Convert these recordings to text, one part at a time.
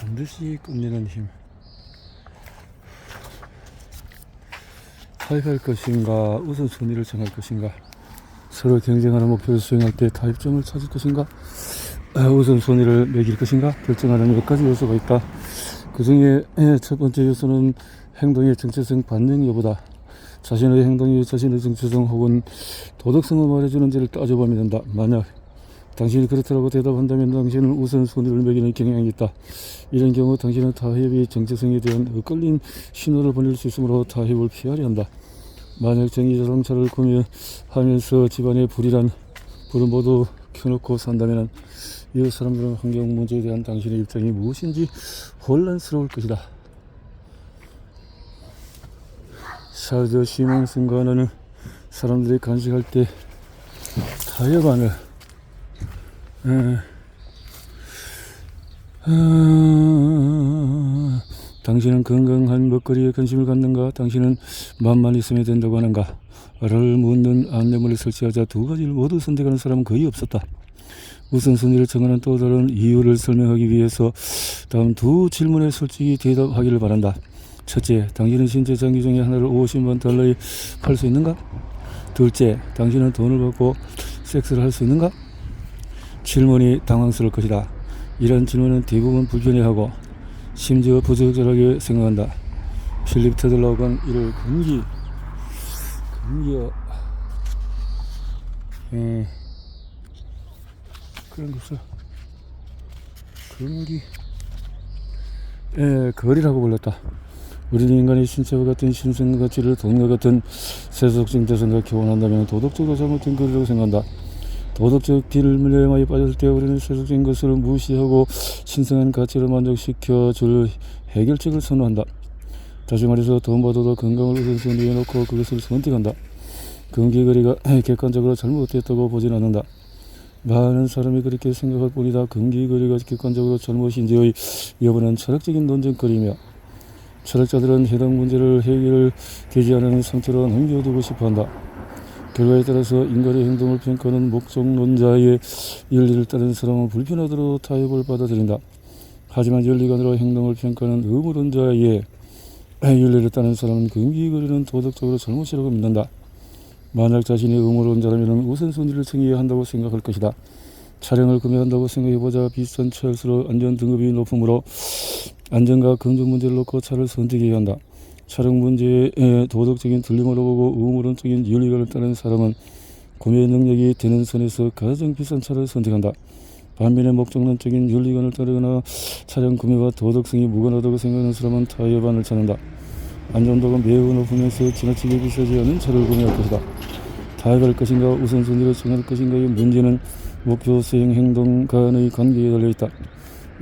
반드시 끝내는 힘. 타협할 것인가, 우선순위를 정할 것인가, 서로 경쟁하는 목표를 수행할 때 타협점을 찾을 것인가, 우선순위를 매길 것인가 결정하는 몇 가지 요소가 있다. 그 중에 첫 번째 요소는 행동의 정체성 반영 여부다. 자신의 행동이 자신의 정체성 혹은 도덕성을 말해주는지를 따져보면 된다. 만약 당신이 그렇다고 대답한다면 당신은 우선순위를 매기는 경향이 있다. 이런 경우 당신은 타협의 정체성에 대한 엇갈린 신호를 보낼 수 있으므로 타협을 피하려 한다. 만약 전기자동차를 구매하면서 집안에 불을 모두 켜놓고 산다면 이 사람들은 환경 문제에 대한 당신의 입장이 무엇인지 혼란스러울 것이다. 샤르드 시몬슨과는 사람들이 간식할 때 타협안을 당신은 건강한 먹거리에 관심을 갖는가? 당신은 맘만 있으면 된다고 하는가? 를 묻는 안내문을 설치하자 두 가지를 모두 선택하는 사람은 거의 없었다. 우선순위를 정하는 또 다른 이유를 설명하기 위해서 다음 두 질문에 솔직히 대답하기를 바란다. 첫째, 당신은 신체 장기 중에 하나를 $50만 팔 수 있는가? 둘째, 당신은 돈을 받고 섹스를 할 수 있는가? 질문이 당황스러울 것이다. 이런 질문은 대부분 불편해하고 심지어 부적절하게 생각한다. 필립 테들러건 이를 그런 게 없어. 거리라고 불렀다. 우리는 인간의 신체와 같은 신성 가치를 돈과 같은 세속적 대상과 교환한다면 도덕적으로 잘못된 거리라고 생각한다. 도덕적 딜레마에 빠졌을 때 우리는 세속적인 것을 무시하고 신성한 가치를 만족시켜 줄 해결책을 선호한다. 다시 말해서 돈보다도 건강을 우선순위에 놓고 그것을 선택한다. 금기거리가 객관적으로 잘못됐다고 보진 않는다. 많은 사람이 그렇게 생각할 뿐이다. 금기거리가 객관적으로 잘못인지의 여부는 철학적인 논쟁거리이며 철학자들은 해당 문제를 해결되지 않은 상태로 넘겨두고 싶어한다. 결과에 따라서 인간의 행동을 평가하는 목적론자의 윤리를 따르는 사람은 불편하도록 타협을 받아들인다. 하지만 윤리관으로 행동을 평가하는 의무론자의 윤리를 따르는 사람은 금기거리는 도덕적으로 잘못이라고 믿는다. 만약 자신이 의무론자라면 우선순위를 정해야 한다고 생각할 것이다. 차량을 구매한다고 생각해보자. 비싼 차일수록 안전등급이 높으므로 안전과 건강 문제를 놓고 차를 선택해야 한다. 차량 문제에 도덕적인 틀림을 보고 의무론적인 윤리관을 따르는 사람은 구매 능력이 되는 선에서 가장 비싼 차를 선택한다. 반면에 목적론적인 윤리관을 따르거나 차량 구매와 도덕성이 무관하다고 생각하는 사람은 타협안을 찾는다. 안전도가 매우 높으면서 지나치게 비싸지 않은 차를 구매할 것이다. 타협할 것인가 우선순위를 정할 것인가의 문제는 목표 수행 행동 간의 관계에 달려있다.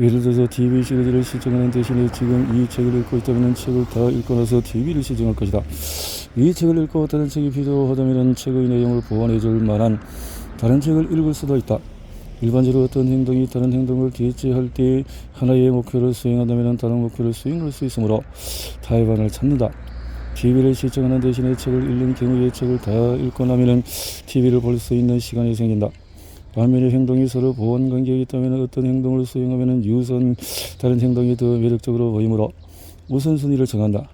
예를 들어서 TV 시리즈를 시청하는 대신에 지금 이 책을 읽고 있다면 책을 다 읽고 나서 TV를 시청할 것이다. 이 책을 읽고 다른 책이 필요하다면 책의 내용을 보완해 줄 만한 다른 책을 읽을 수도 있다. 일반적으로 어떤 행동이 다른 행동을 대체할 때 하나의 목표를 수행한다면 다른 목표를 수행할 수 있으므로 타협안을 찾는다. TV를 시청하는 대신에 책을 읽는 경우에 책을 다 읽고 나면 TV를 볼 수 있는 시간이 생긴다. 반면에 행동이 서로 보완관계가 있다면 어떤 행동을 수행하면 유선 다른 행동이 더 매력적으로 보이므로 우선순위를 정한다.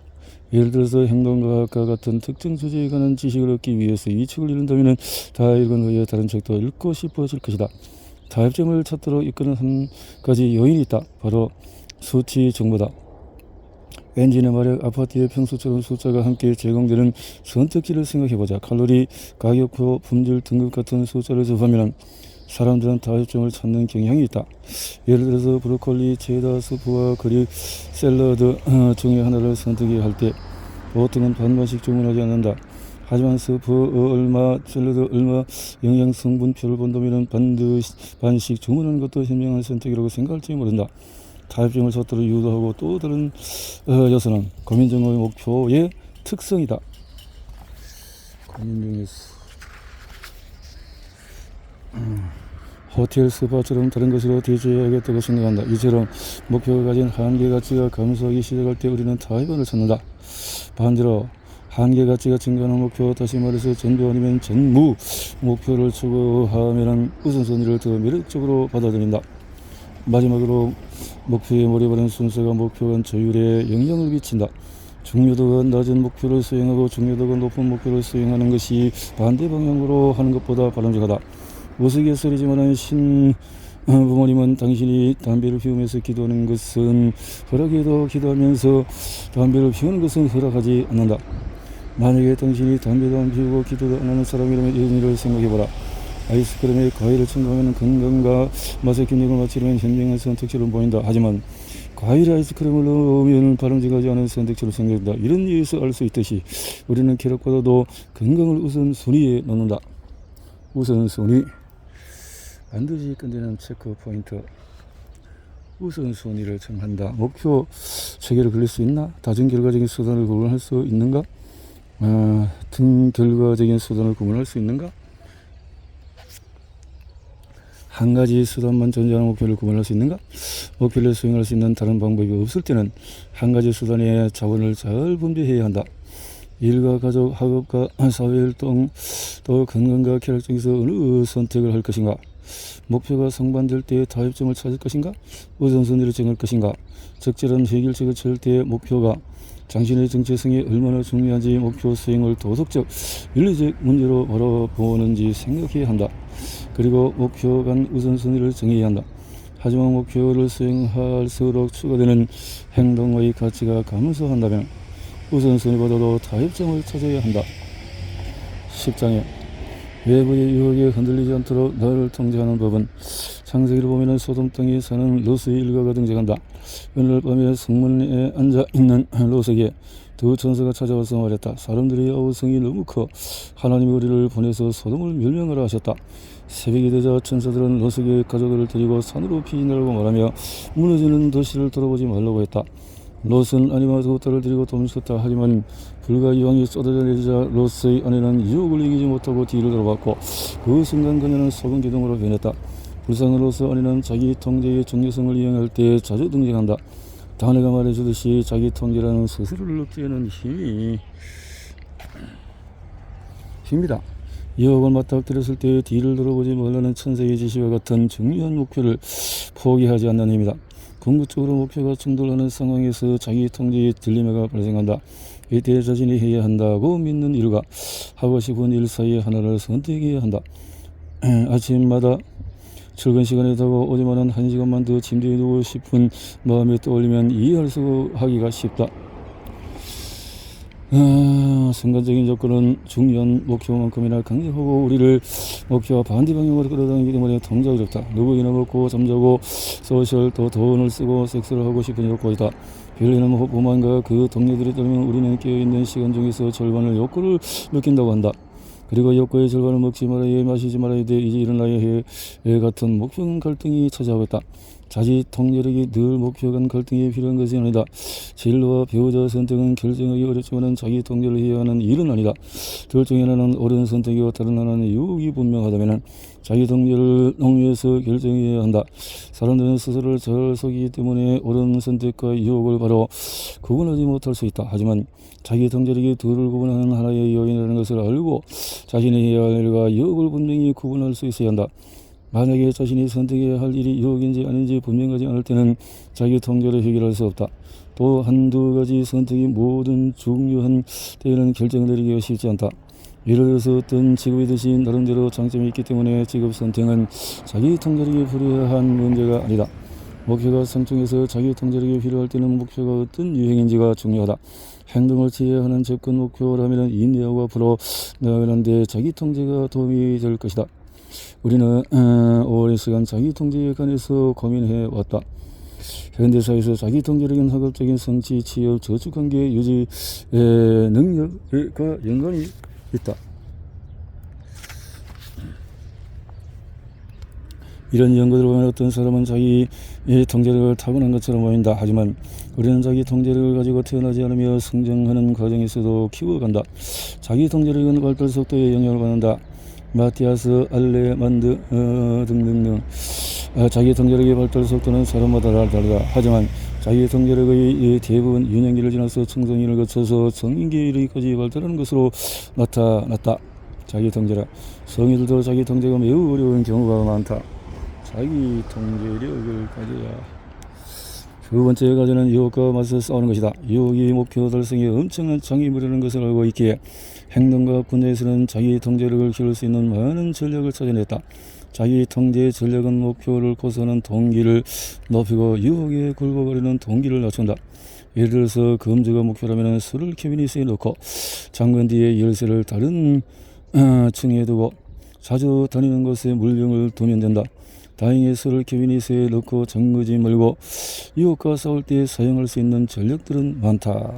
예를 들어서 행동과학과 같은 특정 주제에 관한 지식을 얻기 위해서 이 책을 읽는다면 다 읽은 후에 다른 책도 읽고 싶어질 것이다. 타협점을 찾도록 이끄는 한 가지 요인이 있다. 바로 수치 정보다. 엔진의 마력, 아파트의 평수처럼 숫자가 함께 제공되는 선택지를 생각해보자. 칼로리, 가격표, 품질, 등급 같은 숫자를 접하면 사람들은 타협점을 찾는 경향이 있다. 예를 들어서 브로콜리, 체다, 수프와 그릭 샐러드 중에 하나를 선택해야 할 때 보통은 반반씩 주문하지 않는다. 하지만 수프 얼마, 샐러드 얼마 영양 성분표를 본다면 반씩 주문하는 것도 현명한 선택이라고 생각할지 모른다. 타협점을 찾도록 유도하고 또 다른 요소는 고민정의 목표의 특성이다. 고민 중에서 호텔, 스파처럼 다른 것으로 대체해야겠다고 생각한다. 이처럼 목표가 가진 한계 가치가 감소하기 시작할 때 우리는 타협안을 찾는다. 반대로 한계 가치가 증가하는 목표, 다시 말해서 전부 아니면 전무 목표를 추구하면 우선순위를 더 매력적으로 받아들인다. 마지막으로 목표에 몰입하는 순서가 목표 간 조율에 영향을 미친다. 중요도가 낮은 목표를 수행하고 중요도가 높은 목표를 수행하는 것이 반대 방향으로 하는 것보다 바람직하다. 우스갯소리지만 부모님은 당신이 담배를 피우면서 기도하는 것은 허락해도 기도하면서 담배를 피우는 것은 허락하지 않는다. 만약에 당신이 담배도 안 피우고 기도도 안 하는 사람이라면 이런 일을 생각해보라. 아이스크림에 과일을 첨가하면 건강과 맛의 균형을 맞추려면 현명한 선택지로 보인다. 하지만 과일에 아이스크림을 넣으면 바람직하지 않은 선택지로 생각된다. 이런 이유에서 알 수 있듯이 우리는 쾌락보다도 건강을 우선순위에 놓는다. 우선순위, 반드시 끝내는 체크 포인트. 우선순위를 정한다. 목표 체계를 그릴 수 있나? 다중 결과적인 수단을 구분할 수 있는가? 등 결과적인 수단을 구분할 수 있는가? 한 가지 수단만 존재하는 목표를 구분할 수 있는가? 목표를 수행할 수 있는 다른 방법이 없을 때는 한 가지 수단의 자원을 잘 분배해야 한다. 일과 가족, 학업과 사회활동, 또 건강과 쾌락 중에서 어느 선택을 할 것인가? 목표가 상반될 때 타협점을 찾을 것인가? 우선순위를 정할 것인가? 적절한 해결책을 찾을 때 목표가 당신의 정체성이 얼마나 중요한지 목표 수행을 도덕적, 윤리적 문제로 바라보는지 생각해야 한다. 그리고 목표 간 우선순위를 정해야 한다. 하지만 목표를 수행할수록 추가되는 행동의 가치가 감소한다면 우선순위보다도 타협점을 찾아야 한다. 10장에 외부의 유혹에 흔들리지 않도록 너를 통제하는 법은 창세기를 보면 소돔 땅에 사는 롯의 일가가 등장한다. 어느 날 밤에 성문에 앉아있는 롯에게 두 천사가 찾아와서 말했다. 사람들의 아우성이 너무 커 하나님이 우리를 보내서 소돔을 멸망하라 하셨다. 새벽이 되자 천사들은 롯에게 가족들을 데리고 산으로 피신하라고 말하며 무너지는 도시를 돌아보지 말라고 했다. 롯은 아내와 두 딸을 데리고 도망쳤다. 하지만 불과 이왕이 쏟아져 내리자 롯의 아내는 유혹을 이기지 못하고 뒤를 돌아봤고 그 순간 그녀는 속은 기둥으로 변했다. 불쌍한 롯의 아내는 자기 통제의 중요성을 이용할 때 자주 등장한다. 다네가 말해주듯이 자기 통제라는 스스로를 억제하는 힘이다. 유혹을 맞닥뜨렸을 때 뒤를 돌아보지 말라는 천사의 지시와 같은 중요한 목표를 포기하지 않는 힘이다. 궁극적으로 목표가 충돌하는 상황에서 자기 통제의 딜레마가 발생한다. 이때 자신이 해야 한다고 믿는 일과 하고 싶은 일 사이에 하나를 선택해야 한다. 아침마다 출근 시간에 다가오지만은 1시간만 더 침대에 누워 싶은 마음이 떠올리면 이해하기가 쉽다. 순간적인 조건은 중요한 목표만큼이나 강력하고 우리를 목표와 반대 방향으로 끌어당기기 때문에 통제하기 어렵다. 누구이나 먹고 잠자고 소셜 또 돈을 쓰고 섹스를 하고 싶은 욕구이다. 별리는 오만과 그 동료들이 따르면 우리는 깨어있는 시간 중에서 절반을 욕구를 느낀다고 한다. 그리고 욕구의 절반을 먹지 말아야 해, 마시지 말아야 돼, 이제 일어나야 해 같은 목표 갈등이 찾아오고 있다. 자기 통제력이 늘 목표 간 갈등이 필요한 것이 아니다. 진로와 배우자 선택은 결정하기 어렵지만 자기 통제를 해야 하는 일은 아니다. 둘 중에 하나는 옳은 선택이고 다른 하나는 유혹이 분명하다면 자기 통제를 농위해서 결정해야 한다. 사람들은 스스로를 잘 속이기 때문에 옳은 선택과 유혹을 바로 구분하지 못할 수 있다. 하지만 자기 통제력이 둘을 구분하는 하나의 요인이라는 것을 알고 자신이 해야 할 일과 유혹을 분명히 구분할 수 있어야 한다. 만약에 자신이 선택해야 할 일이 유혹인지 아닌지 분명하지 않을 때는 자기 통제로 해결할 수 없다. 또 한두 가지 선택이 모든 중요한 때에는 결정을 내리기가 쉽지 않다. 예를 들어서 어떤 직업이듯이 나름대로 장점이 있기 때문에 직업 선택은 자기 통제력이 필요한 문제가 아니다. 목표가 상충해서 자기 통제력이 필요할 때는 목표가 어떤 유형인지가 중요하다. 행동을 취해야 하는 접근 목표라면 인내하고 앞으로 나아가는 데 자기 통제가 도움이 될 것이다. 우리는 오랜 시간 자기 통제에 관해서 고민해 왔다. 현대사회에서 자기 통제력은 학업적인 성취, 취업, 저축관계 유지 능력과 연관이 있다. 이런 연구들을 보면 어떤 사람은 자기 통제력을 타고난 것처럼 보인다. 하지만 우리는 자기 통제력을 가지고 태어나지 않으며 성장하는 과정에서도 키워간다. 자기 통제력은 발달 속도에 영향을 받는다. 마티아스, 알레만드 등등등. 자기 통제력의 발달 속도는 사람마다 다르다. 하지만 자기 통제력의 대부분 유년기를 지나서 청소년을 거쳐서 성인기에 이르기까지 발달하는 것으로 나타났다. 자기 통제력. 성인들도 자기 통제가 매우 어려운 경우가 많다. 자기 통제력을 가져야 두 번째 과제는 유혹과 맞서 싸우는 것이다. 유혹이 목표 달성에 엄청난 장애물이 부르는 것을 알고 있기에 행동과 분야에서는 자기 통제력을 키울 수 있는 많은 전략을 찾아냈다. 자기 통제 전략은 목표를 고수하는 동기를 높이고 유혹에 굴복하려는 동기를 낮춘다. 예를 들어서 금주가 목표라면 술을 캐비닛에 넣고 잠근 뒤에 열쇠를 다른 층에 두고 자주 다니는 곳에 물병을 두면 된다. 다행히 술을 캐비닛에 넣고 잠그지 말고 유혹과 싸울 때 사용할 수 있는 전략들은 많다.